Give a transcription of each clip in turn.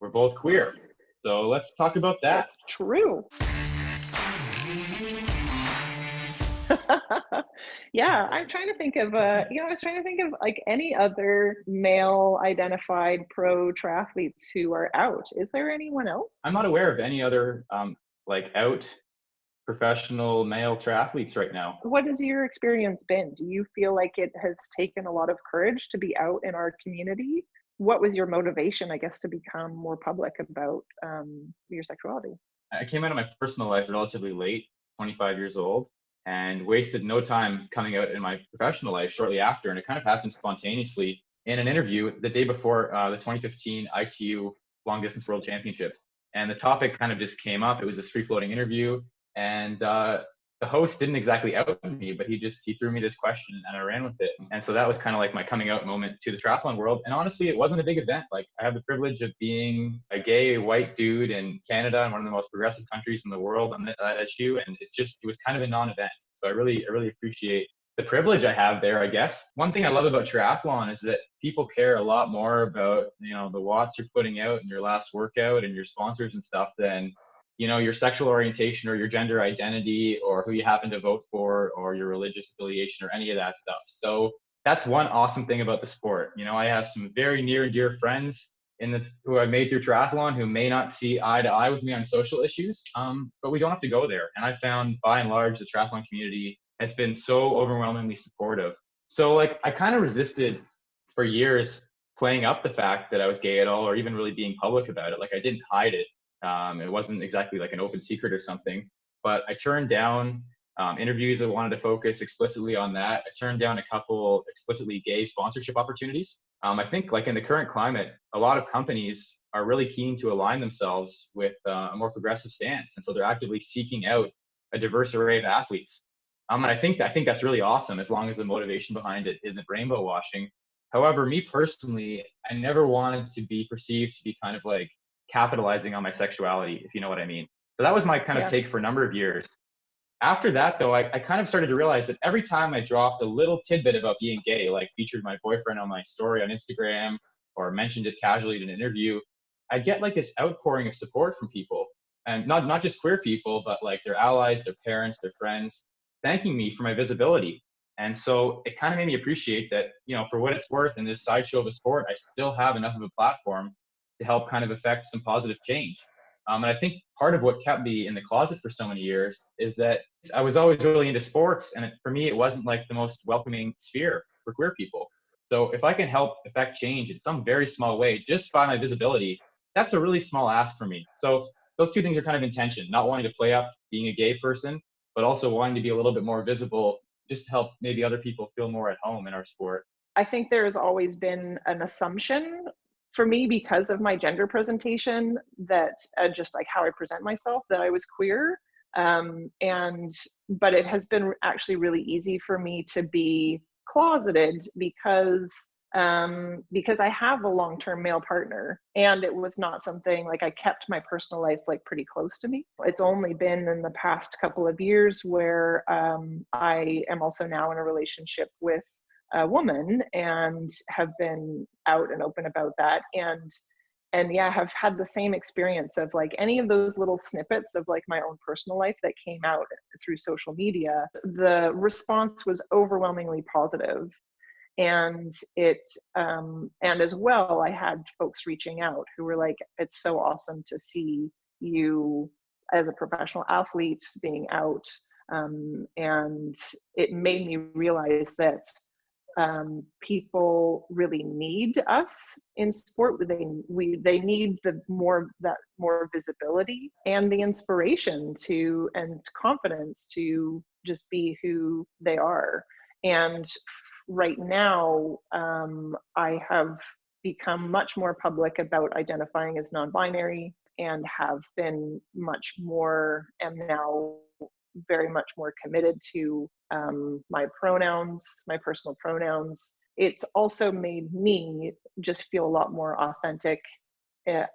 we're both queer. So let's talk about that. That's true. Yeah, I'm trying to think of, I was trying to think of like any other male identified pro triathletes who are out. Is there anyone else? I'm not aware of any other out professional male triathletes right now. What has your experience been? Do you feel like it has taken a lot of courage to be out in our community? What was your motivation, I guess, to become more public about your sexuality? I came out of my personal life relatively late, 25 years old, and wasted no time coming out in my professional life shortly after. And it kind of happened spontaneously in an interview the day before the 2015 ITU Long Distance World Championships. And the topic kind of just came up. It was this free-floating interview, and the host didn't exactly out me, but he threw me this question and I ran with it. And so that was kind of like my coming out moment to the triathlon world. And honestly, it wasn't a big event. Like, I have the privilege of being a gay white dude in Canada, in one of the most progressive countries in the world on that issue. And it was kind of a non-event. So I really appreciate the privilege I have there, I guess. One thing I love about triathlon is that people care a lot more about, the watts you're putting out in your last workout and your sponsors and stuff than your sexual orientation or your gender identity or who you happen to vote for or your religious affiliation or any of that stuff. So that's one awesome thing about the sport. I have some very near and dear friends who I've made through triathlon who may not see eye to eye with me on social issues, but we don't have to go there. And I found, by and large, the triathlon community has been so overwhelmingly supportive. So I kind of resisted for years playing up the fact that I was gay at all, or even really being public about it. I didn't hide it. It wasn't exactly like an open secret or something, but I turned down interviews that wanted to focus explicitly on that. I turned down a couple explicitly gay sponsorship opportunities. I think in the current climate, a lot of companies are really keen to align themselves with a more progressive stance. And so they're actively seeking out a diverse array of athletes. And I think that's really awesome, as long as the motivation behind it isn't rainbow washing. However, me personally, I never wanted to be perceived to be kind of capitalizing on my sexuality, if you know what I mean. So that was my kind of take for a number of years. After that, though, I kind of started to realize that every time I dropped a little tidbit about being gay, like featured my boyfriend on my story on Instagram or mentioned it casually in an interview, I get this outpouring of support from people, and not just queer people, but their allies, their parents, their friends, thanking me for my visibility. And so it kind of made me appreciate that, for what it's worth, in this sideshow of a sport, I still have enough of a platform to help kind of affect some positive change. And I think part of what kept me in the closet for so many years is that I was always really into sports, and for me, it wasn't the most welcoming sphere for queer people. So if I can help affect change in some very small way, just by my visibility, that's a really small ask for me. So those two things are kind of in tension, not wanting to play up being a gay person, but also wanting to be a little bit more visible, just to help maybe other people feel more at home in our sport. I think there has always been an assumption for me, because of my gender presentation, that just how I present myself, that I was queer. But it has been actually really easy for me to be closeted because I have a long-term male partner, and it was not something I kept my personal life pretty close to me. It's only been in the past couple of years where I am also now in a relationship with a woman and have been out and open about that, and have had the same experience of any of those little snippets of my own personal life that came out through social media. The response was overwhelmingly positive, and and as well, I had folks reaching out who were it's so awesome to see you as a professional athlete being out, and it made me realize that people really need us in sport. They need that more visibility and the inspiration and confidence to just be who they are. And right now, I have become much more public about identifying as non-binary, and have been am now very much more committed to my pronouns, my personal pronouns. It's also made me just feel a lot more authentic as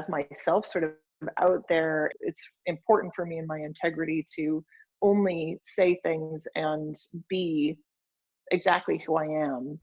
myself, sort of out there. It's important for me in my integrity to only say things and be exactly who I am.